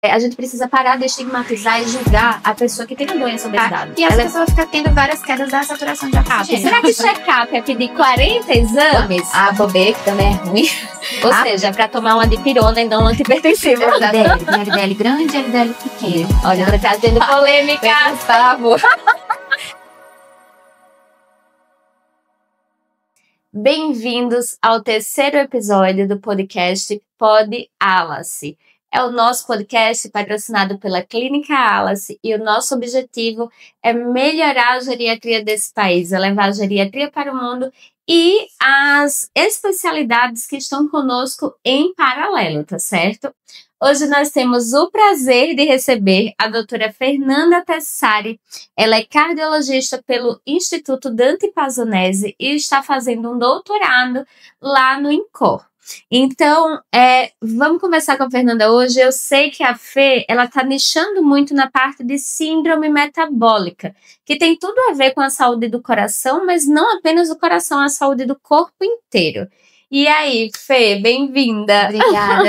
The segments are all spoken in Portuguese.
A gente precisa parar de estigmatizar e julgar a pessoa que tem a doença obesidade. E as pessoas ficam tendo várias quedas da saturação de oxigênio. Será que check-up é pedir 40 exames? A bobeira que também é ruim. Ou seja, é pra tomar uma dipirona e não um antipertensivo. LDL grande e LDL pequeno. Olha, você tá tendo polêmica, Gustavo. Bem-vindos ao terceiro episódio do podcast Pod Alice. É o nosso podcast patrocinado pela Clínica Alice e o nosso objetivo é melhorar a geriatria desse país, é levar a geriatria para o mundo e as especialidades que estão conosco em paralelo, tá certo? Hoje nós temos o prazer de receber a doutora Fernanda Tessari. Ela é cardiologista pelo Instituto Dante Pazzonese e está fazendo um doutorado lá no INCOR. Então, vamos conversar com a Fernanda hoje. Eu sei que a Fê, ela está nichando muito na parte de síndrome metabólica, que tem tudo a ver com a saúde do coração, mas não apenas do coração, a saúde do corpo inteiro. E aí, Fê, bem-vinda.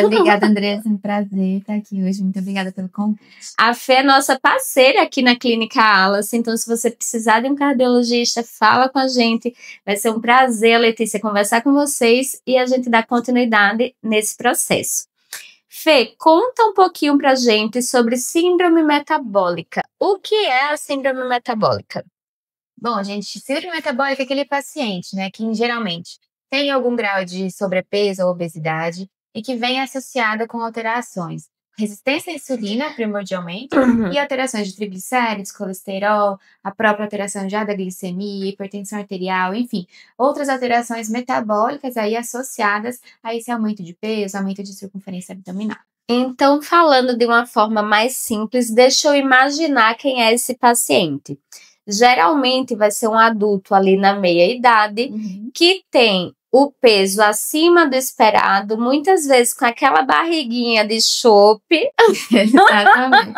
Obrigada, Andressa. É um prazer estar aqui hoje. Muito obrigada pelo convite. A Fê é nossa parceira aqui na Clínica Alice, então se você precisar de um cardiologista, fala com a gente. Vai ser um prazer, Letícia, conversar com vocês e a gente dar continuidade nesse processo. Fê, conta um pouquinho pra gente sobre síndrome metabólica. O que é a síndrome metabólica? Bom, gente, síndrome metabólica é aquele paciente, né, que geralmente tem algum grau de sobrepeso ou obesidade e que vem associada com alterações. Resistência à insulina, primordialmente, e alterações de triglicéridos, colesterol, a própria alteração já da glicemia, hipertensão arterial, enfim, outras alterações metabólicas aí associadas a esse aumento de peso, aumento de circunferência abdominal. Então, falando de uma forma mais simples, deixa eu imaginar quem é esse paciente. Geralmente vai ser um adulto ali na meia-idade que tem o peso acima do esperado, muitas vezes com aquela barriguinha de chope. Exatamente.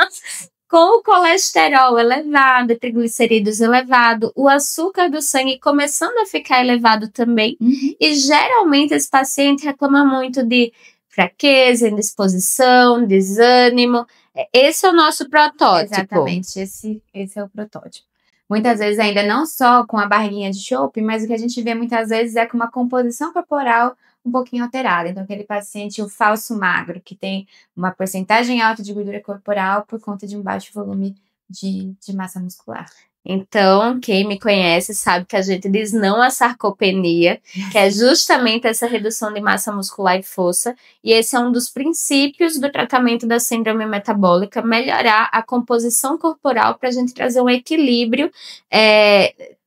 Com o colesterol elevado, triglicerídeos elevado, o açúcar do sangue começando a ficar elevado também. E geralmente esse paciente reclama muito de fraqueza, indisposição, desânimo. Esse é o nosso protótipo. Exatamente, esse é o protótipo. Muitas vezes ainda não só com a barriguinha de chope, mas o que a gente vê muitas vezes é com uma composição corporal um pouquinho alterada. Então, aquele paciente, o falso magro, que tem uma porcentagem alta de gordura corporal por conta de um baixo volume de massa muscular. Então, quem me conhece sabe que a gente diz não à sarcopenia, que é justamente essa redução de massa muscular e força, e esse é um dos princípios do tratamento da síndrome metabólica, melhorar a composição corporal para a gente trazer um equilíbrio,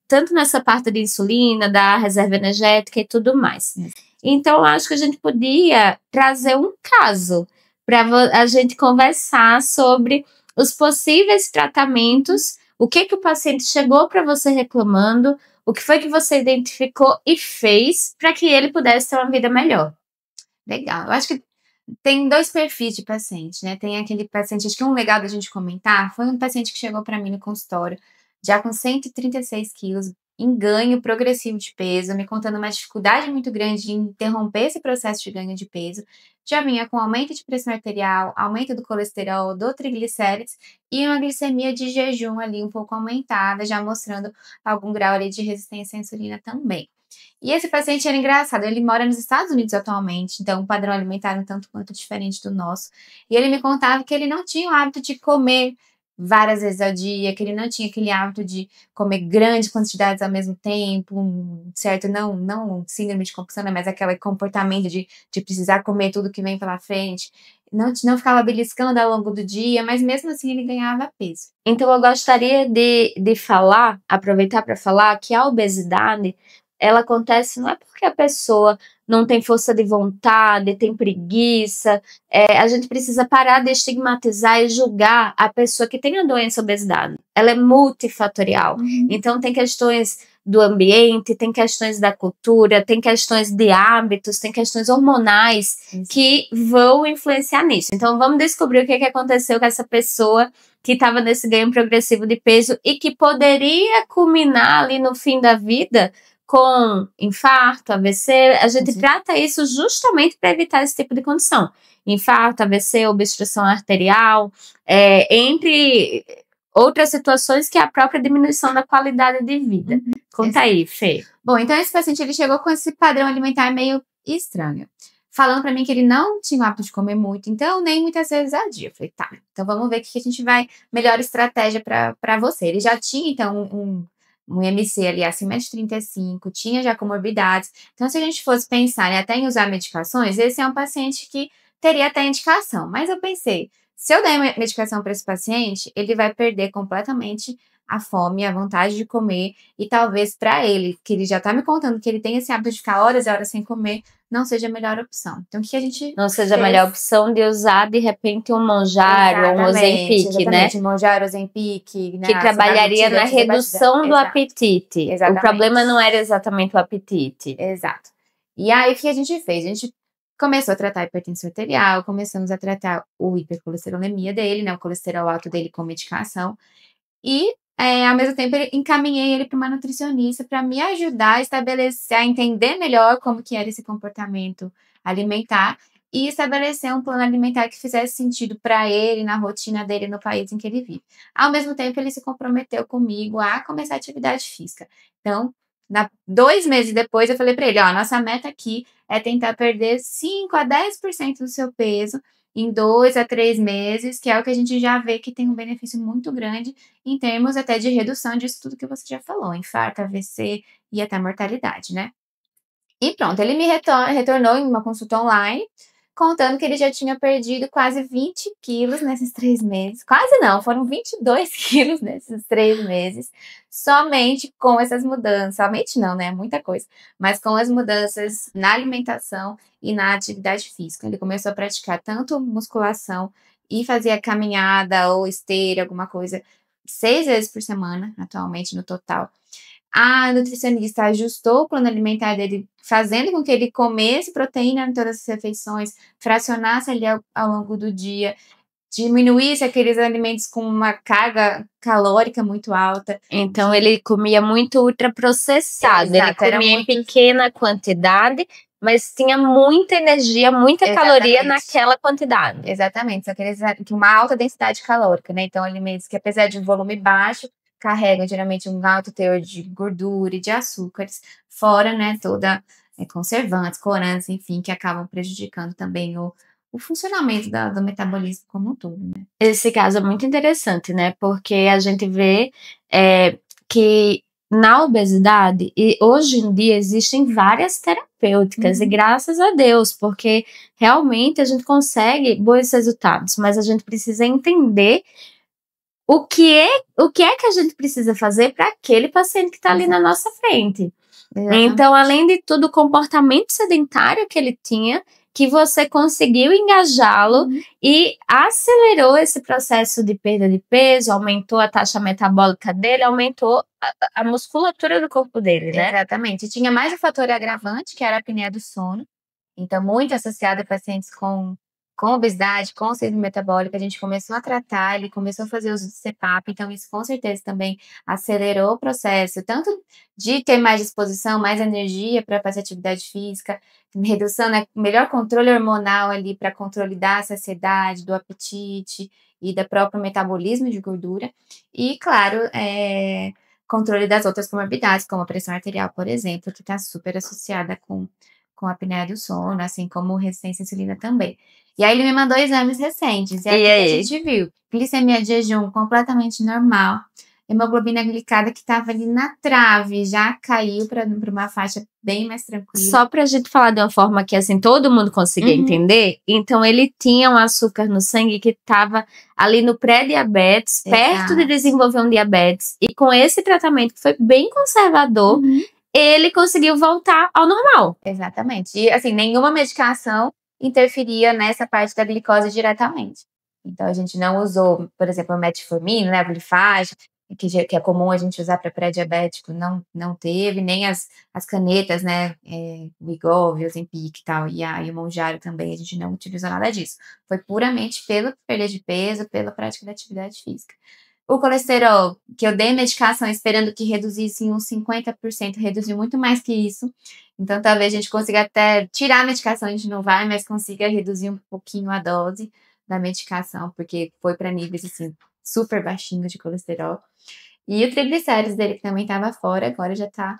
tanto nessa parte de insulina, da reserva energética e tudo mais. Então, eu acho que a gente podia trazer um caso para a gente conversar sobre os possíveis tratamentos. O que o paciente chegou para você reclamando, o que foi que você identificou e fez para que ele pudesse ter uma vida melhor? Legal, eu acho que tem dois perfis de paciente, né? Tem aquele paciente, acho que um legal da gente comentar, foi um paciente que chegou para mim no consultório, já com 136 quilos, em ganho progressivo de peso, me contando uma dificuldade muito grande de interromper esse processo de ganho de peso. Já vinha com aumento de pressão arterial, aumento do colesterol, do triglicérides e uma glicemia de jejum ali um pouco aumentada, já mostrando algum grau ali de resistência à insulina também. E esse paciente era engraçado, ele mora nos Estados Unidos atualmente, então um padrão alimentar um tanto quanto diferente do nosso. E ele me contava que ele não tinha o hábito de comer várias vezes ao dia, que ele não tinha aquele hábito de comer grandes quantidades ao mesmo tempo, certo? Não síndrome de compulsão, mas aquele comportamento de precisar comer tudo que vem pela frente. Não ficava beliscando ao longo do dia, mas mesmo assim ele ganhava peso. Então eu gostaria de falar, aproveitar para falar que a obesidade, ela acontece não é porque a pessoa não tem força de vontade, tem preguiça. A gente precisa parar de estigmatizar e julgar a pessoa que tem a doença obesidade. Ela é multifatorial. Então tem questões do ambiente, tem questões da cultura, tem questões de hábitos, tem questões hormonais que vão influenciar nisso. Então vamos descobrir o que aconteceu com essa pessoa que estava nesse ganho progressivo de peso e que poderia culminar ali no fim da vida com infarto, AVC. A gente trata isso justamente para evitar esse tipo de condição. infarto, AVC, obstrução arterial, entre outras situações que é a própria diminuição da qualidade de vida. Conta aí, Fê. Bom, então esse paciente ele chegou com esse padrão alimentar meio estranho, falando para mim que ele não tinha o hábito de comer muito, então nem muitas vezes ao dia. Eu falei, tá, então vamos ver o que a gente vai, melhor estratégia para você. Ele já tinha, então, um IMC ali acima de 35, tinha já comorbidades. Então, se a gente fosse pensar até em usar medicações, esse é um paciente que teria até indicação. Mas eu pensei, se eu der medicação para esse paciente, ele vai perder completamente a fome, a vontade de comer, e talvez para ele, que ele já tá me contando que ele tem esse hábito de ficar horas e horas sem comer, não seja a melhor opção. Então, o que a gente não seja a melhor opção de usar, de repente, um Mounjaro ou um Ozempic, né? Mounjaro, Ozempic, né? Que trabalharia na redução do apetite. Exatamente. O problema não era exatamente o apetite. Exato. E aí, o que a gente fez? A gente começou a tratar a hipertensão arterial, começamos a tratar o hipercolesterolemia dele, né? O colesterol alto dele com medicação. E, ao mesmo tempo, encaminhei ele para uma nutricionista para me ajudar a estabelecer, a entender melhor como que era esse comportamento alimentar e estabelecer um plano alimentar que fizesse sentido para ele, na rotina dele, no país em que ele vive. Ao mesmo tempo, ele se comprometeu comigo a começar a atividade física. Então, 2 meses depois, eu falei para ele, ó, nossa meta aqui é tentar perder 5 a 10% do seu peso em 2 a 3 meses, que é o que a gente já vê que tem um benefício muito grande em termos até de redução disso tudo que você já falou, infarto, AVC e até mortalidade, né? E pronto, ele me retornou em uma consulta online, contando que ele já tinha perdido quase 20 quilos nesses 3 meses. Quase não, foram 22 quilos nesses 3 meses, somente com essas mudanças. Somente não, né? Muita coisa. Mas com as mudanças na alimentação e na atividade física. Ele começou a praticar tanto musculação e fazia caminhada ou esteira, alguma coisa, 6 vezes por semana, atualmente, no total. A nutricionista ajustou o plano alimentar dele, fazendo com que ele comesse proteína em todas as refeições, fracionasse ali ao longo do dia, diminuísse aqueles alimentos com uma carga calórica muito alta. Então, ele comia muito ultraprocessado. Exato, ele comia em pequena quantidade, mas tinha muita energia, muita caloria naquela quantidade. Exatamente, são aqueles com uma alta densidade calórica, né? Então, alimentos que, apesar de um volume baixo, carregam geralmente um alto teor de gordura e de açúcares, fora, né, toda conservantes, corantes, enfim, que acabam prejudicando também o funcionamento do metabolismo como um todo, né? Esse caso é muito interessante, né? Porque a gente vê que na obesidade, e hoje em dia existem várias terapêuticas, e graças a Deus, porque realmente a gente consegue bons resultados, mas a gente precisa entender o que é que a gente precisa fazer para aquele paciente que está ali na nossa frente. Então, além de tudo, o comportamento sedentário que ele tinha, que você conseguiu engajá-lo e acelerou esse processo de perda de peso, aumentou a taxa metabólica dele, aumentou a musculatura do corpo dele, né? Exatamente. E tinha mais um fator agravante, que era a apneia do sono. Então, muito associado a pacientes com obesidade, com síndrome metabólica, a gente começou a tratar, ele começou a fazer uso de CPAP, então isso com certeza também acelerou o processo, tanto de ter mais disposição, mais energia para fazer atividade física, redução, né, melhor controle hormonal ali para controle da saciedade, do apetite e do próprio metabolismo de gordura, e claro, controle das outras comorbidades, como a pressão arterial, por exemplo, que está super associada com a apneia do sono, assim como resistência à insulina também. E aí ele me mandou exames recentes. E aí a gente viu glicemia de jejum completamente normal, hemoglobina glicada que estava ali na trave, já caiu para uma faixa bem mais tranquila. Só pra gente falar de uma forma que assim todo mundo consiga entender, então ele tinha um açúcar no sangue que estava ali no pré-diabetes, perto de desenvolver um diabetes, e com esse tratamento que foi bem conservador, ele conseguiu voltar ao normal. Exatamente. E assim, nenhuma medicação interferia nessa parte da glicose diretamente. Então, a gente não usou, por exemplo, a metformina, né, a glifage, que é comum a gente usar para pré-diabético, não teve, nem as canetas, né, Wegovy, Ozempic e tal, e o Mounjaro também, a gente não utilizou nada disso. Foi puramente pela perda de peso, pela prática da atividade física. O colesterol, que eu dei medicação esperando que reduzisse em uns 50%, reduziu muito mais que isso. Então, talvez a gente consiga até tirar a medicação, a gente não vai, mas consiga reduzir um pouquinho a dose da medicação, porque foi para níveis, assim, super baixinhos de colesterol. E o triglicérides dele, que também estava fora, agora já tá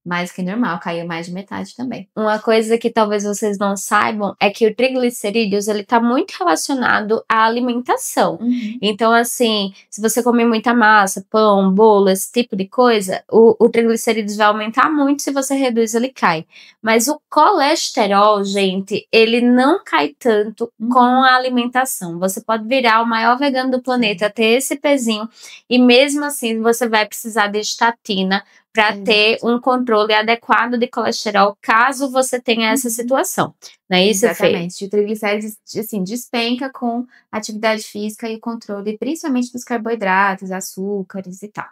mais que normal, caiu mais de metade também. Uma coisa que talvez vocês não saibam é que o triglicerídeos, ele tá muito relacionado à alimentação. Então, assim, se você comer muita massa, pão, bolo, esse tipo de coisa, o triglicerídeos vai aumentar muito, se você reduz, ele cai. Mas o colesterol, gente, ele não cai tanto com a alimentação. Você pode virar o maior vegano do planeta, ter esse pezinho, e mesmo assim, você vai precisar de estatina para ter um controle adequado de colesterol, caso você tenha essa situação. Não é isso, Fê? Exatamente. O triglicérides, assim, despenca com atividade física e o controle, principalmente dos carboidratos, açúcares e tal.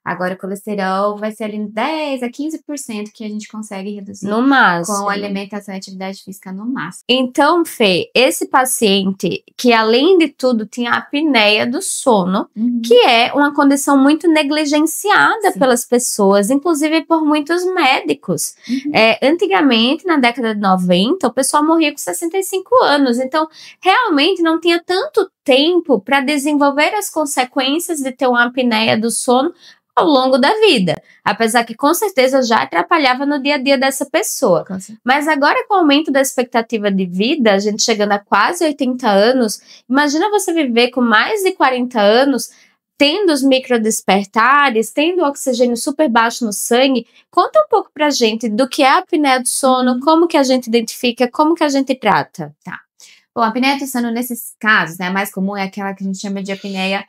Agora, o colesterol vai ser ali 10 a 15% que a gente consegue reduzir no máximo, com alimentação e atividade física no máximo. Então, Fê, esse paciente que, além de tudo, tinha apneia do sono, que é uma condição muito negligenciada pelas pessoas, inclusive por muitos médicos. Antigamente, na década de 90, o pessoal morria com 65 anos. Então, realmente não tinha tanto tempo para desenvolver as consequências de ter uma apneia do sono ao longo da vida, apesar que com certeza já atrapalhava no dia a dia dessa pessoa. Mas agora, com o aumento da expectativa de vida, a gente chegando a quase 80 anos, imagina você viver com mais de 40 anos, tendo os microdespertares, tendo o oxigênio super baixo no sangue. Conta um pouco pra gente do que é a apneia do sono, como que a gente identifica, como que a gente trata. Tá. Bom, a apneia do sono, nesses casos, né, a mais comum é aquela que a gente chama de apneia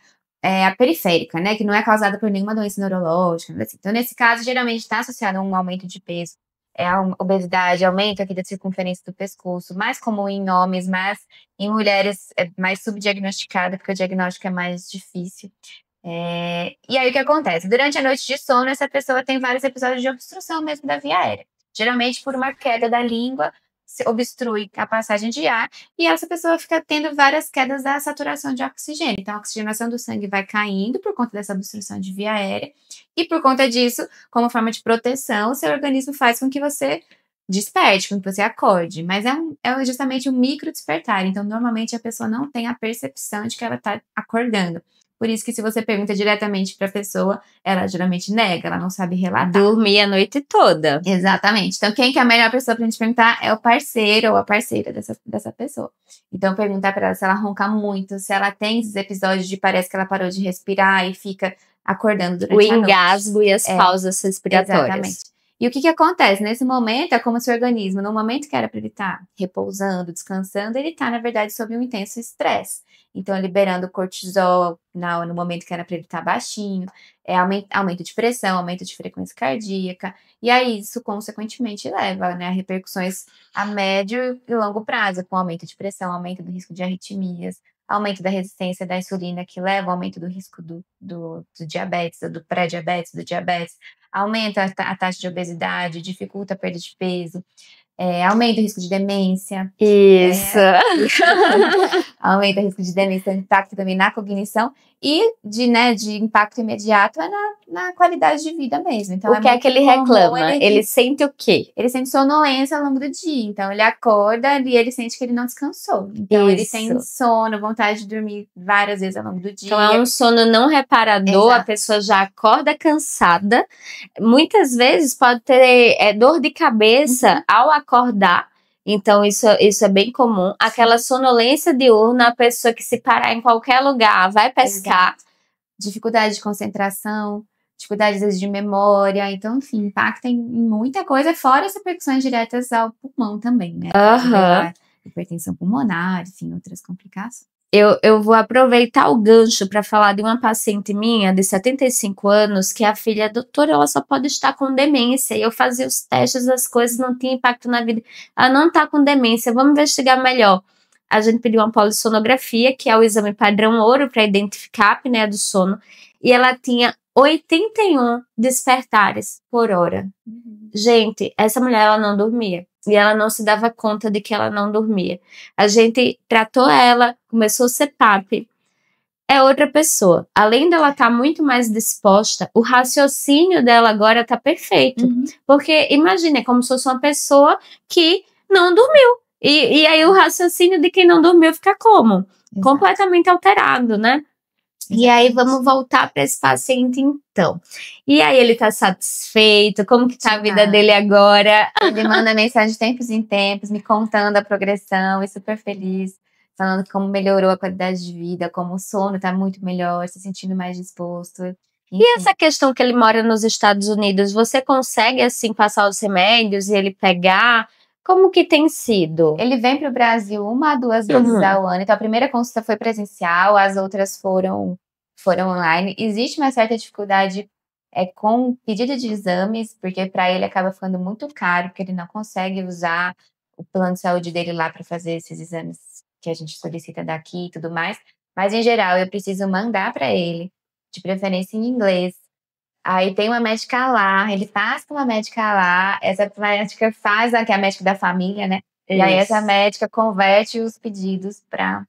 a periférica, né, que não é causada por nenhuma doença neurológica, assim. Então, nesse caso, geralmente está associado a um aumento de peso, a obesidade, aumento aqui da circunferência do pescoço, mais comum em homens, mas em mulheres é mais subdiagnosticada, porque o diagnóstico é mais difícil. E aí, o que acontece? Durante a noite de sono, essa pessoa tem vários episódios de obstrução mesmo da via aérea, geralmente por uma queda da língua, se obstrui a passagem de ar, e essa pessoa fica tendo várias quedas da saturação de oxigênio. Então, a oxigenação do sangue vai caindo por conta dessa obstrução de via aérea, e por conta disso, como forma de proteção, o seu organismo faz com que você desperte, com que você acorde. Mas é justamente um micro despertar. Então, normalmente, a pessoa não tem a percepção de que ela está acordando. Por isso que, se você pergunta diretamente para a pessoa, ela geralmente nega, ela não sabe relatar. Dormir a noite toda. Exatamente. Então, quem que é a melhor pessoa pra gente perguntar é o parceiro ou a parceira dessa pessoa. Então, perguntar para ela se ela ronca muito, se ela tem esses episódios de parece que ela parou de respirar e fica acordando durante a noite. O engasgo e as pausas respiratórias. Exatamente. E o que acontece? Nesse momento, é como se o organismo, no momento que era para ele estar repousando, descansando, ele está, na verdade, sob um intenso estresse. Então, liberando cortisol no momento que era para ele estar baixinho, aumento de pressão, aumento de frequência cardíaca, e aí isso, consequentemente, leva, né, a repercussões a médio e longo prazo, com aumento de pressão, aumento do risco de arritmias, aumento da resistência da insulina, que leva ao aumento do risco do diabetes, do pré-diabetes, do diabetes, aumenta a taxa de obesidade, dificulta a perda de peso, aumenta o risco de demência. Isso. Aumenta o risco de demência, impacto também na cognição e de impacto imediato na qualidade de vida mesmo. Então, o que é que ele reclama? Ele sente o quê? Ele sente sonolência ao longo do dia. Então, ele acorda e ele sente que ele não descansou. Então, ele tem sono, vontade de dormir várias vezes ao longo do dia. Então, é um sono não reparador. Exato. A pessoa já acorda cansada. Muitas vezes pode ter dor de cabeça ao acordar. Então, isso é bem comum. Aquela sonolência diurna, a pessoa que, se parar em qualquer lugar, vai pescar. Exato. Dificuldade de concentração, dificuldade, às vezes, de memória. Então, enfim, impacta em muita coisa, fora as repercussões diretas ao pulmão também, né? Hipertensão pulmonar, enfim, outras complicações. Eu vou aproveitar o gancho para falar de uma paciente minha de 75 anos, que a filha, doutora, ela só pode estar com demência. E eu fazia os testes, as coisas não tinham impacto na vida. Ela não está com demência, vamos investigar melhor. A gente pediu uma polissonografia, que é o exame padrão ouro para identificar a apneia do sono. E ela tinha 81 despertares por hora. Gente, essa mulher, ela não dormia. E ela não se dava conta de que ela não dormia. A gente tratou ela, começou o CPAP. é outra pessoa. Além dela estar muito mais disposta, o raciocínio dela agora tá perfeito. Porque, imagina, é como se fosse uma pessoa que não dormiu. E aí o raciocínio de quem não dormiu fica como? Exato. Completamente alterado, né? E aí vamos voltar para esse paciente então. E aí ele tá satisfeito? Como que tá a vida dele agora? Ele manda mensagem de tempos em tempos, me contando a progressão e super feliz, falando como melhorou a qualidade de vida, como o sono tá muito melhor, se sentindo mais disposto. Enfim. E essa questão que ele mora nos Estados Unidos, você consegue assim passar os remédios e ele pegar? Como que tem sido? Ele vem para o Brasil 1 a 2 vezes ao ano. Então, a primeira consulta foi presencial, as outras foram online. Existe uma certa dificuldade com pedido de exames, porque para ele acaba ficando muito caro, porque ele não consegue usar o plano de saúde dele lá para fazer esses exames que a gente solicita daqui e tudo mais. Mas, em geral, eu preciso mandar para ele, de preferência em inglês. Aí tem uma médica lá, ele passa com uma médica lá, essa médica faz, que é a médica da família, né? E aí essa médica converte os pedidos para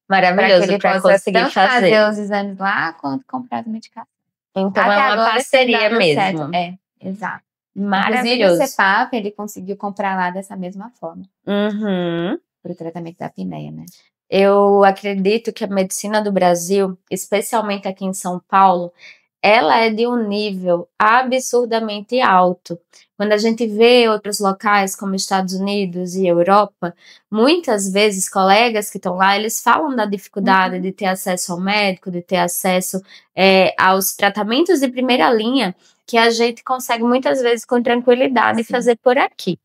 Maravilhoso, que ele possa conseguir tanto fazer os exames lá, quanto comprar as medicações. Então Até é uma agora, parceria tem dado mesmo. certo. É, exato. Maravilhoso. Inclusive o CEPAP, ele conseguiu comprar lá dessa mesma forma. Uhum. Para o tratamento da apneia, né? Eu acredito que a medicina do Brasil, especialmente aqui em São Paulo, ela é de um nível absurdamente alto. Quando a gente vê outros locais como Estados Unidos e Europa, muitas vezes colegas que estão lá, eles falam da dificuldade de ter acesso ao médico, de ter acesso aos tratamentos de primeira linha, que a gente consegue muitas vezes com tranquilidade fazer por aqui.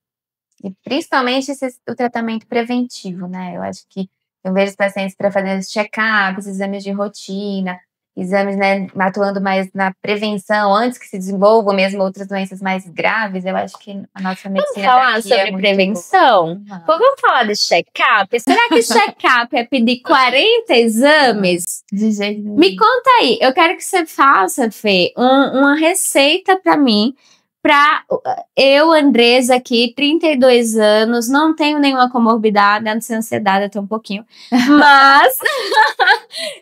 E principalmente o tratamento preventivo, né? Eu acho que eu vejo os pacientes para fazer check-ups, exames de rotina, exames, né, atuando mais na prevenção, antes que se desenvolvam mesmo outras doenças mais graves. Eu acho que a nossa medicina vamos falar sobre prevenção? Vamos falar de check-up? Será que check-up é pedir 40 exames? De jeito nenhum. Me conta aí, eu quero que você faça, Fê, uma receita para mim, para eu, Andresa, aqui, 32 anos, não tenho nenhuma comorbidade, a não ser ansiedade até um pouquinho, mas,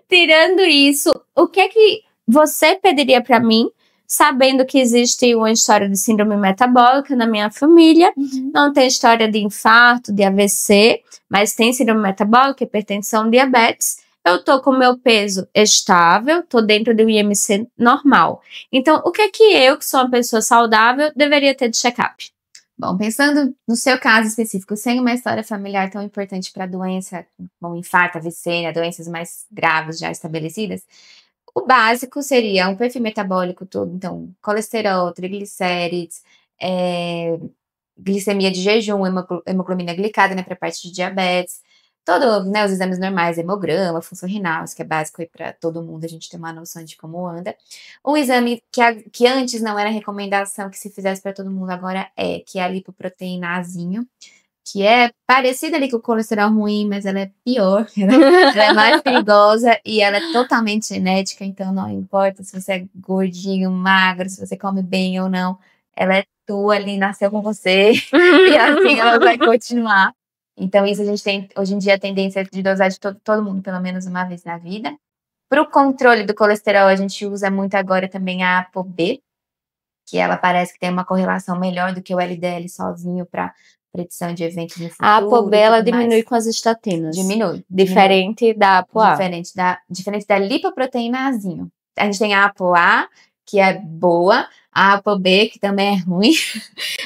tirando isso, o que é que você pediria para mim, sabendo que existe uma história de síndrome metabólica na minha família, não tem história de infarto, de AVC, mas tem síndrome metabólica, hipertensão, diabetes. Eu tô com o meu peso estável, tô dentro do IMC normal. Então, o que é que eu, que sou uma pessoa saudável, deveria ter de check-up? Bom, pensando no seu caso específico, sem uma história familiar tão importante para doença, como infarto, AVC, né, doenças mais graves já estabelecidas, o básico seria um perfil metabólico todo, então, colesterol, triglicérides, glicemia de jejum, hemoglobina glicada, né, para a parte de diabetes, né, os exames normais, hemograma, função renal, isso que é básico aí para todo mundo, a gente ter uma noção de como anda. Um exame que antes não era recomendação que se fizesse para todo mundo, agora que é a lipoproteínazinho, que é parecida ali com o colesterol ruim, mas ela é pior, ela é mais perigosa e ela é totalmente genética, então não importa se você é gordinho, magro, se você come bem ou não, ela é tua ali, nasceu com você, e assim ela vai continuar. Então, isso a gente tem, hoje em dia, a tendência de dosar de todo mundo, pelo menos uma vez na vida. Para o controle do colesterol, a gente usa muito agora também a ApoB, que ela parece que tem uma correlação melhor do que o LDL sozinho para predição de eventos no futuro. A ApoB, ela diminui com as estatinas. Diminui. Diferente da ApoA. Diferente da lipoproteínazinho. A gente tem a ApoA, que é boa, a ApoB, que também é ruim.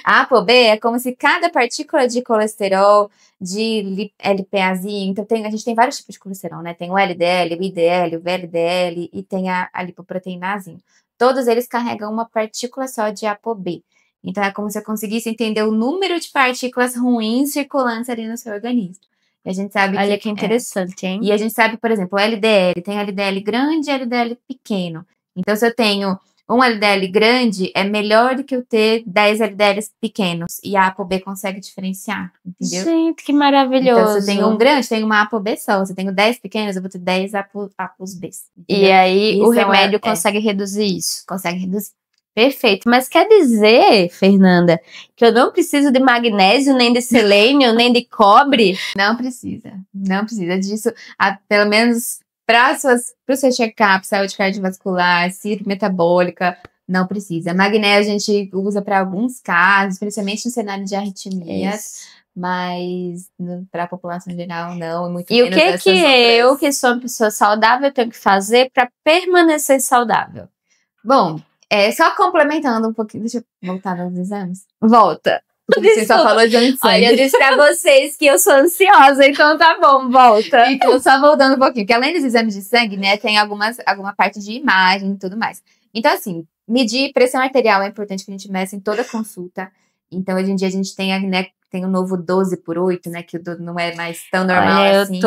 A ApoB é como se cada partícula de colesterol, de LPAzinho, então a gente tem vários tipos de colesterol, né? Tem o LDL, o IDL, o VLDL e tem a lipoproteínazinho. Todos eles carregam uma partícula só de ApoB. Então é como se eu conseguisse entender o número de partículas ruins circulantes ali no seu organismo. E a gente sabe Olha que interessante, hein? E a gente sabe, por exemplo, o LDL, tem LDL grande e LDL pequeno. Então, se eu tenho um LDL grande, é melhor do que eu ter 10 LDLs pequenos. E a ApoB consegue diferenciar, entendeu? Gente, que maravilhoso. Então, se eu tenho um grande, tenho uma ApoB só. Se eu tenho 10 pequenos, eu vou ter 10 ApoBs. E aí, o remédio consegue reduzir isso. Consegue reduzir. Perfeito. Mas quer dizer, Fernanda, que eu não preciso de magnésio, nem de selênio, nem de cobre? Não precisa. Não precisa disso. Pelo menos para o seu check-up, saúde cardiovascular, síndrome metabólica, não precisa. Magnésio a gente usa para alguns casos, principalmente no cenário de arritmias, mas para a população geral não. Muito E o que eu, que sou uma pessoa saudável, tenho que fazer para permanecer saudável? Bom, só complementando um pouquinho, deixa eu voltar nos exames. Volta. Você só falou exame de sangue. Olha, eu disse pra vocês que eu sou ansiosa, então tá bom, volta. Então, só voltando um pouquinho, porque além dos exames de sangue, né, tem alguma parte de imagem e tudo mais. Então, assim, medir pressão arterial é importante que a gente meça em toda consulta. Então, hoje em dia, a gente tem, né, tem o novo 12/8, né, que não é mais tão normal. Olha, assim.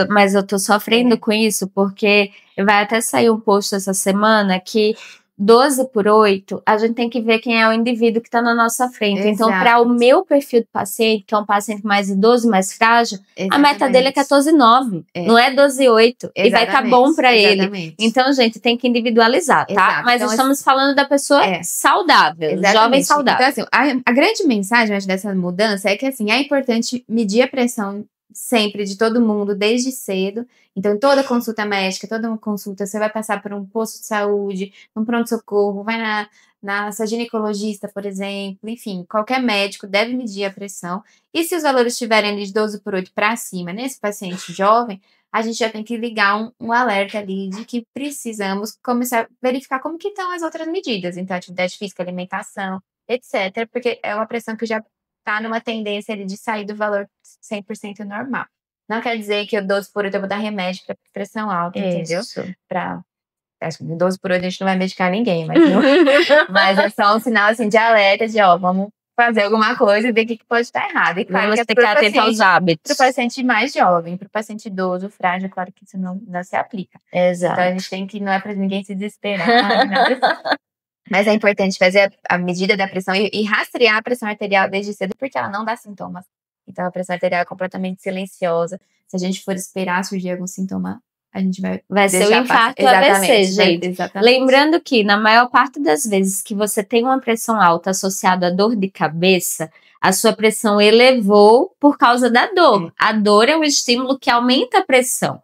Mas eu tô sofrendo com isso, porque vai até sair um post essa semana que 12/8, a gente tem que ver quem é o indivíduo que está na nossa frente. Exato. Então, para o meu perfil do paciente, que é um paciente mais idoso, mais frágil, a meta dele é 14,9, não é 12,8. E vai estar bom para ele. Então, gente, tem que individualizar, tá? Exato. Mas então, estamos falando da pessoa saudável, jovem saudável. Então, assim, a grande mensagem, acho, dessa mudança é que, assim, é importante medir a pressão sempre de todo mundo, desde cedo. Então, toda consulta médica, toda consulta, você vai passar por um posto de saúde, um pronto-socorro, vai na sua ginecologista, por exemplo, enfim, qualquer médico deve medir a pressão. E se os valores estiverem ali de 12/8 para cima, nesse paciente jovem, a gente já tem que ligar um alerta ali de que precisamos começar a verificar como que estão as outras medidas. Então, atividade física, alimentação, etc., porque é uma pressão que já está numa tendência ali de sair do valor 100% normal. Não quer dizer que o 12/8 eu vou dar remédio para pressão alta, entendeu? Acho que 12/8 a gente não vai medicar ninguém, mas é só um sinal assim, de alerta de, vamos fazer alguma coisa e ver o que pode estar errado. E claro, vamos ter que atentar aos hábitos. Para o paciente mais jovem, para o paciente idoso, frágil, claro que isso não se aplica. Exato. Então a gente tem que, não é para ninguém se desesperar. Mas é importante fazer a medida da pressão e rastrear a pressão arterial desde cedo, porque ela não dá sintomas. Então, a pressão arterial é completamente silenciosa. Se a gente for esperar surgir algum sintoma, a gente vai ser o infarto AVC, gente. Exatamente. Lembrando que, na maior parte das vezes que você tem uma pressão alta associada à dor de cabeça, a sua pressão elevou por causa da dor. A dor é um estímulo que aumenta a pressão.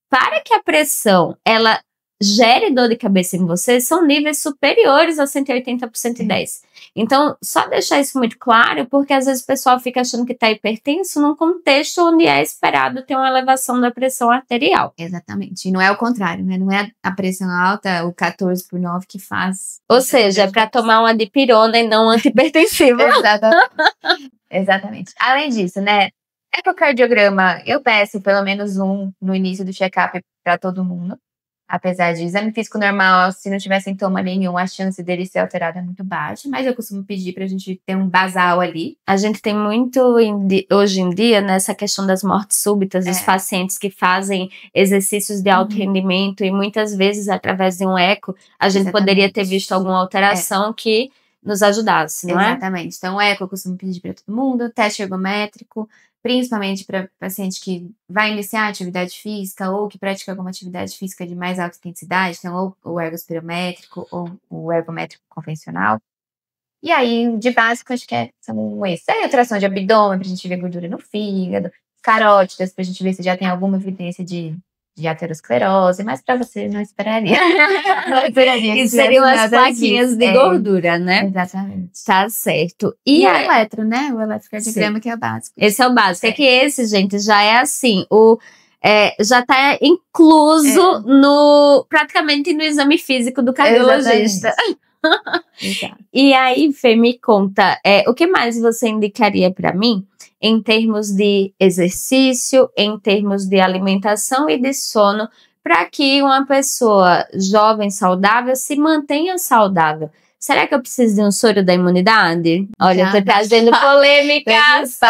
Para que a pressão, ela gere dor de cabeça em você, são níveis superiores a 180 por 110. Então, só deixar isso muito claro, porque às vezes o pessoal fica achando que está hipertenso num contexto onde é esperado ter uma elevação da pressão arterial. Exatamente. E não é o contrário, né? Não é a pressão alta, o 14/9 que faz. Ou seja, é para tomar uma dipirona e não antihipertensiva. Exatamente. Além disso, né? Ecocardiograma, eu peço pelo menos um no início do check-up para todo mundo. Apesar de exame físico normal, se não tiver sintoma nenhum, a chance dele ser alterado é muito baixa, mas eu costumo pedir pra gente ter um basal ali. A gente tem muito hoje em dia nessa questão das mortes súbitas, dos pacientes que fazem exercícios de alto rendimento e muitas vezes através de um eco, a gente poderia ter visto alguma alteração que nos ajudasse, não é? Exatamente. Então, o eco eu costumo pedir para todo mundo, teste ergométrico, principalmente para paciente que vai iniciar atividade física ou que pratica alguma atividade física de mais alta intensidade, então ou o ergospirométrico ou o ergométrico convencional. E aí, de básico, acho que são esses. Aí, ultrassom de abdômen, pra gente ver gordura no fígado, carótidas, pra gente ver se já tem alguma evidência de aterosclerose, mas para você não esperaria. Não esperaria. Que seriam as plaquinhas de gordura, né? Exatamente. Tá certo. E o eletro, né? O eletrocardiograma, que é o básico. Esse é o básico. É que esse, gente, já é assim, já tá incluso praticamente no exame físico do cardiologista. E aí, Fê, me conta, o que mais você indicaria para mim em termos de exercício, em termos de alimentação e de sono, para que uma pessoa jovem, saudável, se mantenha saudável? Será que eu preciso de um soro da imunidade? Olha, eu tô trazendo polêmicas.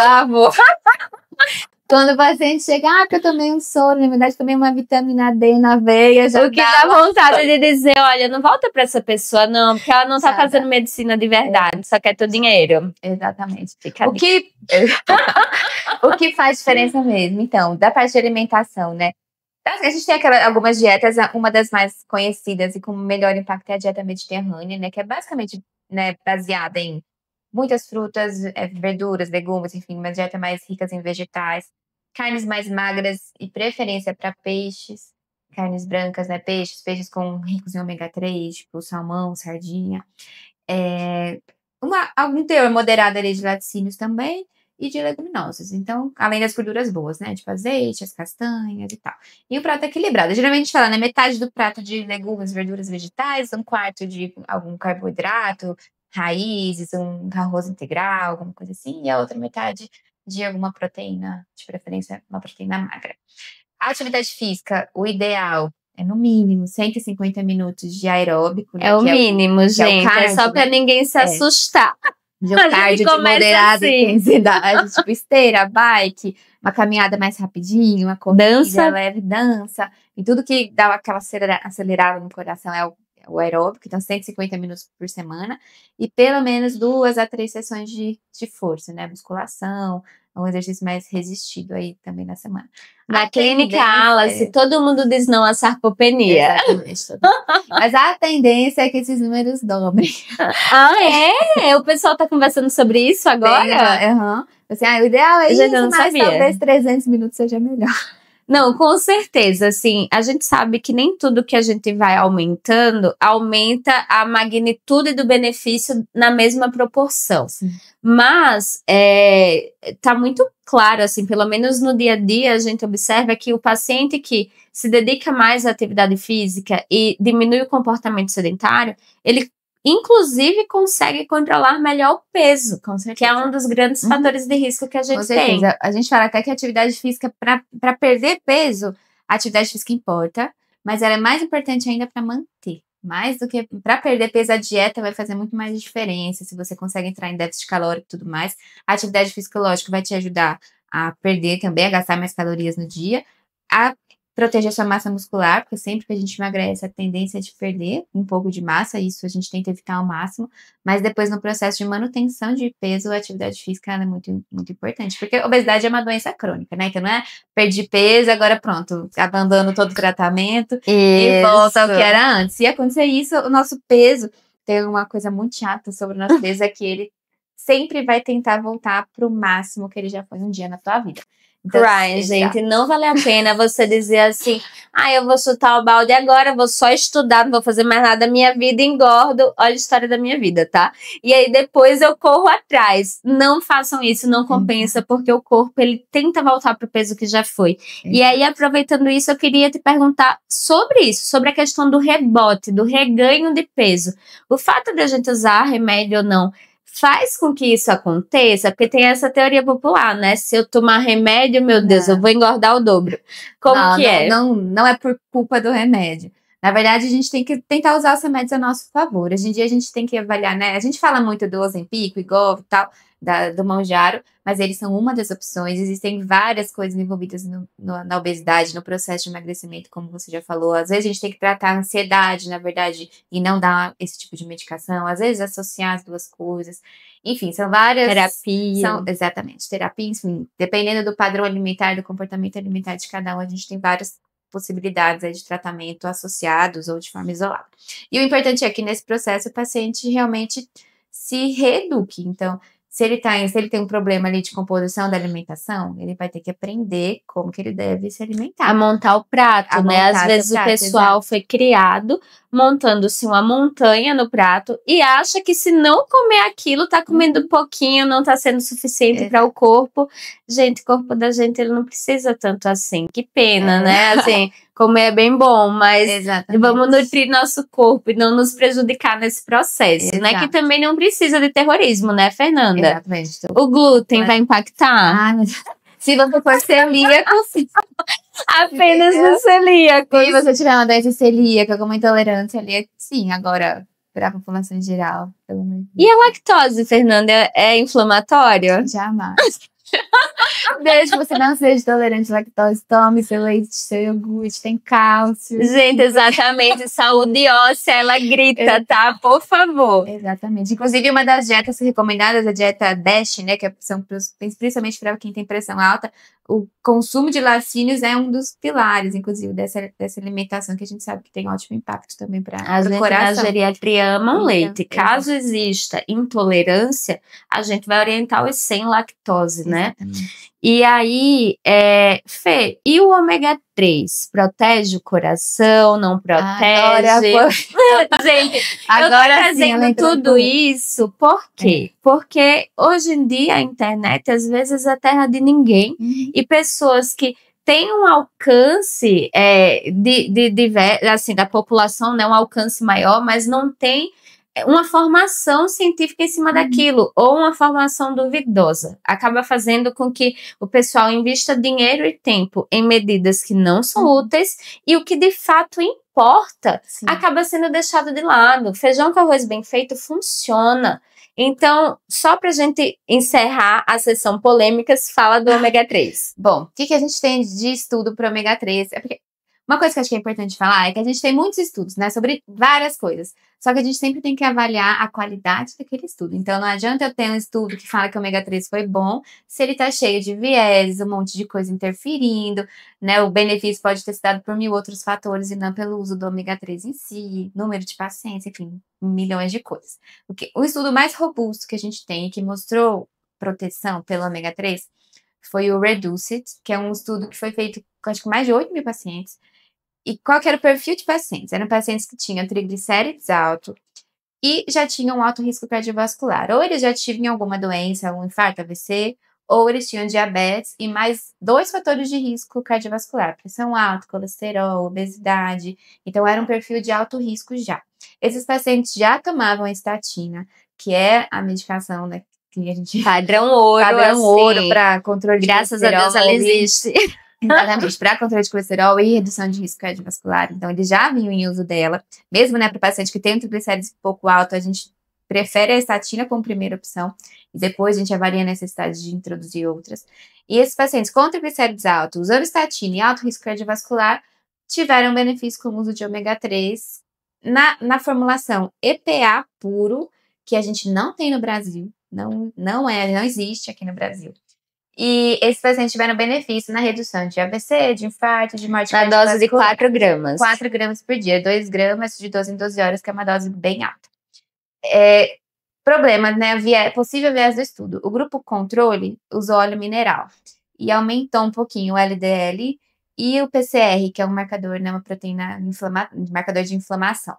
Quando o paciente chega, porque eu tomei um soro, na verdade tomei uma vitamina D na veia, o que dá vontade de dizer, olha, não volta para essa pessoa não, porque ela não tá fazendo medicina de verdade, só quer teu dinheiro. Exatamente. O que faz diferença mesmo, então, da parte de alimentação, né? A gente tem algumas dietas, uma das mais conhecidas e com melhor impacto é a dieta mediterrânea, né? Que é basicamente, né, baseada em muitas frutas, verduras, legumes, enfim, uma dieta mais rica em vegetais, carnes mais magras e preferência para peixes, carnes brancas, né? Peixes com ricos em ômega 3, tipo salmão, sardinha. Algum teor moderado ali de laticínios também e de leguminosas. Então, além das gorduras boas, né? Tipo azeite, as castanhas e tal. E o prato equilibrado. Geralmente a gente fala, né? Metade do prato de legumes, verduras, vegetais, um quarto de algum carboidrato, raízes, um arroz integral, alguma coisa assim, e a outra metade de alguma proteína, de preferência uma proteína magra. A atividade física, o ideal é no mínimo 150 minutos de aeróbico, né? É o mínimo, gente. É só para ninguém se assustar. De um cardio de moderada intensidade, tipo esteira, bike, uma caminhada mais rapidinho, uma corrida leve, dança. E tudo que dá aquela acelerada no coração é o aeróbico, então 150 minutos por semana. E pelo menos 2 a 3 sessões de força, né? Musculação, um exercício mais resistido aí também na semana. Na clínica Alas, todo mundo diz não à sarcopenia. Exatamente. Mas a tendência é que esses números dobrem. O pessoal tá conversando sobre isso agora? Assim, o ideal é isso, mas talvez 300 minutos seja melhor. Não, com certeza, assim, a gente sabe que nem tudo que a gente vai aumentando aumenta a magnitude do benefício na mesma proporção. Sim. Mas tá muito claro, assim, pelo menos no dia a dia a gente observa que o paciente que se dedica mais à atividade física e diminui o comportamento sedentário, ele inclusive consegue controlar melhor o peso, que é um dos grandes fatores de risco que a gente tem. A gente fala até que a atividade física, para perder peso, a atividade física importa, mas ela é mais importante ainda para manter. Mais do que para perder peso, a dieta vai fazer muito mais diferença, se você consegue entrar em déficit calórico e tudo mais. A atividade física, lógico, vai te ajudar a perder também, a gastar mais calorias no dia, a proteger sua massa muscular, porque sempre que a gente emagrece, a tendência é de perder um pouco de massa, isso a gente tenta evitar ao máximo, mas depois no processo de manutenção de peso, a atividade física é muito, muito importante, porque a obesidade é uma doença crônica, né? Então não é perdi peso, agora pronto, abandono todo o tratamento e volta ao que era antes. Se acontecer isso, o nosso peso, tem uma coisa muito chata sobre o nosso peso, é que ele sempre vai tentar voltar para o máximo que ele já foi um dia na sua vida. Então, gente, não vale a pena você dizer assim, eu vou chutar o balde agora, vou só estudar, não vou fazer mais nada da minha vida, engordo, olha a história da minha vida, tá? E aí depois eu corro atrás. Não façam isso, não compensa, porque o corpo, ele tenta voltar pro peso que já foi. E aí, aproveitando isso, eu queria te perguntar sobre isso, sobre a questão do rebote, do reganho de peso. O fato de a gente usar remédio ou não, faz com que isso aconteça, porque tem essa teoria popular, né? Se eu tomar remédio, meu Deus, eu vou engordar o dobro. Como que é? Não é por culpa do remédio. Na verdade, a gente tem que tentar usar os remédios a nosso favor. Hoje em dia, a gente tem que avaliar, né? A gente fala muito do Ozempic, Wegovy e tal, do Mounjaro, mas eles são uma das opções. Existem várias coisas envolvidas na obesidade, no processo de emagrecimento, como você já falou. Às vezes, a gente tem que tratar a ansiedade, na verdade, e não dar esse tipo de medicação. Às vezes, associar as duas coisas. Enfim, são várias... Exatamente, terapia, enfim. Dependendo do padrão alimentar, do comportamento alimentar de cada um, a gente tem várias possibilidades aí de tratamento associados ou de forma isolada. E o importante é que nesse processo o paciente realmente se reeduque. Então, se ele tem um problema ali de composição da alimentação, ele vai ter que aprender como que ele deve se alimentar. A montar o prato, né? Às vezes o pessoal foi criado montando-se uma montanha no prato e acha que se não comer aquilo, tá comendo pouquinho, não tá sendo suficiente para o corpo. Gente, o corpo da gente, ele não precisa tanto assim. Que pena, né? Assim, comer é bem bom, mas vamos nutrir nosso corpo e não nos prejudicar nesse processo, né? Que também não precisa de terrorismo, né, Fernanda? Exatamente. O glúten vai impactar? Se você for celíaco, sim. Apenas no celíaco. Se você tiver uma doença celíaca, com uma intolerância ali, sim. Agora, para a população em geral, pelo menos. E a lactose, Fernanda, é inflamatório? Jamais. Desde que você não seja tolerante à lactose, tome seu leite, seu iogurte, tem cálcio. Gente, exatamente. Saúde óssea, ela grita, tá? Por favor. Exatamente. Inclusive, uma das dietas recomendadas, a dieta DASH, né? Que são principalmente para quem tem pressão alta. O consumo de laticínios é um dos pilares, inclusive, dessa alimentação, que a gente sabe que tem ótimo impacto também para o coração. Na geriatria amam leite. Caso exista intolerância, a gente vai orientar os sem lactose, né? E aí, Fê, e o ômega 3? Protege o coração, não protege? Gente, Agora eu tô sim, ela trazendo entrou tudo isso, por quê? Porque hoje em dia a internet, às vezes, é terra de ninguém. E pessoas que têm um alcance assim, da população, né, um alcance maior, mas não tem uma formação científica em cima daquilo, ou uma formação duvidosa. Acaba fazendo com que o pessoal invista dinheiro e tempo em medidas que não são úteis, e o que de fato importa acaba sendo deixado de lado. Feijão com arroz bem feito funciona. Então, só para a gente encerrar a sessão polêmicas, fala do ômega 3. Bom, o que a gente tem de estudo para ômega 3? É porque uma coisa que eu acho que é importante falar é que a gente tem muitos estudos, né, sobre várias coisas. Só que a gente sempre tem que avaliar a qualidade daquele estudo. Então, não adianta eu ter um estudo que fala que o ômega 3 foi bom, se ele tá cheio de viés, um monte de coisa interferindo, né? O benefício pode ter sido dado por 1000 outros fatores e não pelo uso do ômega 3 em si, número de pacientes, enfim, milhões de coisas. O estudo mais robusto que a gente tem e que mostrou proteção pelo ômega 3 foi o REDUCE-IT, que é um estudo que foi feito com acho que mais de 8.000 pacientes. E qual que era o perfil de pacientes? Eram pacientes que tinham triglicérides alto e já tinham alto risco cardiovascular. Ou eles já tinham alguma doença, um infarto, AVC, ou eles tinham diabetes e mais 2 fatores de risco cardiovascular: pressão alta, colesterol, obesidade. Então, era um perfil de alto risco já. Esses pacientes já tomavam a estatina, que é a medicação, né, que a gente... Padrão ouro, Padrão ouro assim. para controle de Graças a Deus ela existe. Exatamente, para controle de colesterol e redução de risco cardiovascular. Então, eles já vinham em uso dela. Mesmo, né, para o paciente que tem um triglicérides um pouco alto, a gente prefere a estatina como primeira opção. E depois a gente avalia a necessidade de introduzir outras. E esses pacientes com triglicérides altos, usando estatina e alto risco cardiovascular, tiveram benefício com o uso de ômega 3 na formulação EPA puro, que a gente não tem no Brasil. Não existe aqui no Brasil. E esses pacientes tiveram benefício na redução de AVC, de infarto, de morte cardiovascular. Na dose de 4 gramas. 4 gramas por dia, 2 gramas de 12 em 12 horas, que é uma dose bem alta. Problemas, né? Possível viés do estudo. O grupo controle usou óleo mineral e aumentou um pouquinho o LDL e o PCR, que é um marcador, né, uma proteína marcador de inflamação.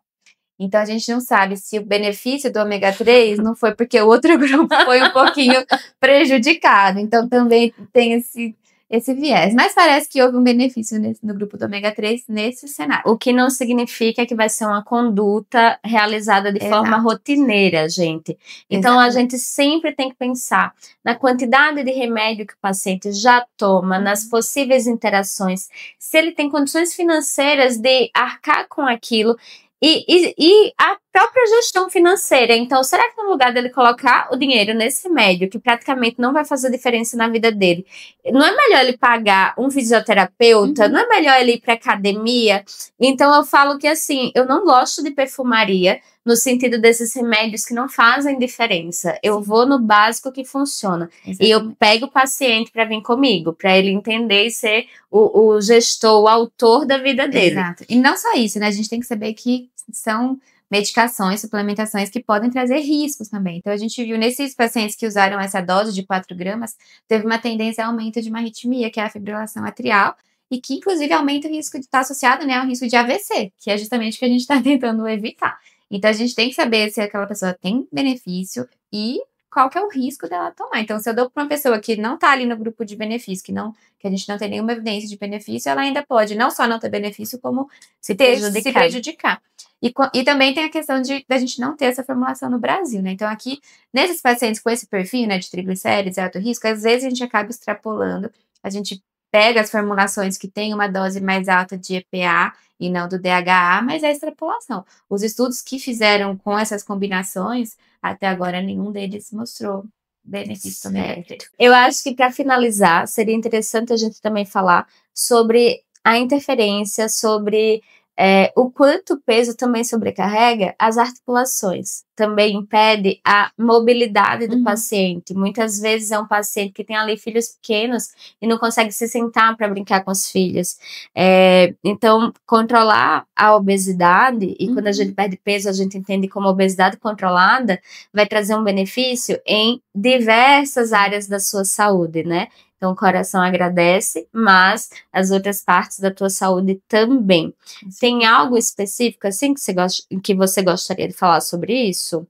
Então, a gente não sabe se o benefício do ômega 3 não foi porque o outro grupo foi um pouquinho prejudicado. Então, também tem esse viés. Mas parece que houve um benefício no grupo do ômega 3 nesse cenário. O que não significa que vai ser uma conduta realizada de forma rotineira, gente. Então, a gente sempre tem que pensar na quantidade de remédio que o paciente já toma, nas possíveis interações, se ele tem condições financeiras de arcar com aquilo. E a própria gestão financeira. Então, será que no lugar dele colocar o dinheiro nesse remédio, que praticamente não vai fazer diferença na vida dele, não é melhor ele pagar um fisioterapeuta? Não é melhor ele ir para academia? Então, eu falo que, assim, eu não gosto de perfumaria no sentido desses remédios que não fazem diferença. Eu vou no básico que funciona. Exatamente. E eu pego o paciente para vir comigo, para ele entender e ser o gestor, o autor da vida dele. Exato. E não só isso, né? A gente tem que saber que são medicações, suplementações que podem trazer riscos também. Então, a gente viu nesses pacientes que usaram essa dose de 4 gramas, teve uma tendência ao aumento de uma arritmia, que é a fibrilação atrial, e que, inclusive, aumenta o risco de estar associado, né, ao risco de AVC, que é justamente o que a gente está tentando evitar. Então, a gente tem que saber se aquela pessoa tem benefício e qual que é o risco dela tomar. Então, se eu dou para uma pessoa que não está ali no grupo de benefício, que a gente não tem nenhuma evidência de benefício, ela ainda pode não só não ter benefício, como se prejudicar. E também tem a questão da gente não ter essa formulação no Brasil, né? Então, aqui, nesses pacientes com esse perfil, né, de triglicérides e alto risco, às vezes a gente acaba extrapolando, a gente pega as formulações que tem uma dose mais alta de EPA e não do DHA, mas é extrapolação. Os estudos que fizeram com essas combinações, até agora nenhum deles mostrou benefício também. Eu acho que, para finalizar, seria interessante a gente também falar sobre a interferência, sobre o quanto o peso também sobrecarrega as articulações. Também impede a mobilidade do paciente. Muitas vezes é um paciente que tem ali filhos pequenos e não consegue se sentar para brincar com os filhos. Então, controlar a obesidade, e quando a gente perde peso, a gente entende como obesidade controlada vai trazer um benefício em diversas áreas da sua saúde, né? Então, o coração agradece, mas as outras partes da tua saúde também. Tem algo específico, assim, que você gostaria de falar sobre isso?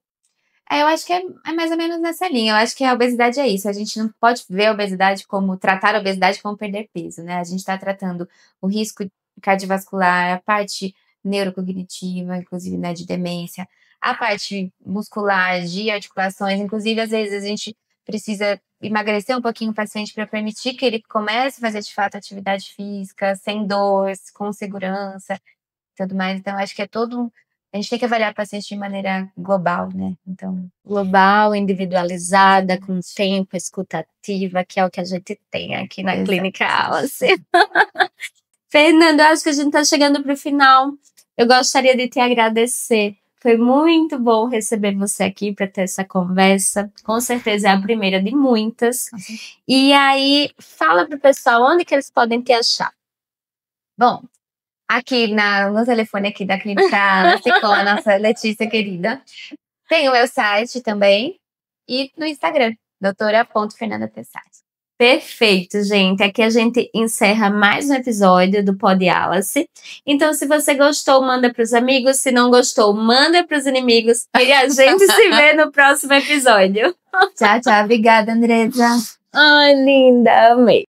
Eu acho que é mais ou menos nessa linha. Eu acho que a obesidade é isso. A gente não pode ver a obesidade como tratar a obesidade como perder peso, né? A gente está tratando o risco cardiovascular, a parte neurocognitiva, inclusive, né, de demência, a parte muscular, de articulações, inclusive, às vezes a gente precisa emagrecer um pouquinho o paciente para permitir que ele comece a fazer de fato atividade física, sem dor, com segurança, tudo mais. Então, acho que é todo a gente tem que avaliar o paciente de maneira global, né? Então, Global, individualizada, com tempo, escutativa, que é o que a gente tem aqui na Clínica Alice. Fernanda, acho que a gente está chegando para o final. Eu gostaria de te agradecer. Foi muito bom receber você aqui para ter essa conversa. Com certeza é a primeira de muitas. E aí, fala para o pessoal onde que eles podem te achar. Bom, aqui no telefone aqui da Clínica ficou a nossa Letícia querida. Tem o meu site também e no Instagram, doutora.fernandatessati. Perfeito, gente. Aqui a gente encerra mais um episódio do Pod Alice. Então, se você gostou, manda para os amigos. Se não gostou, manda para os inimigos. E a gente se vê no próximo episódio. Tchau, tchau. Obrigada, Andresa. Ai, linda. Amei.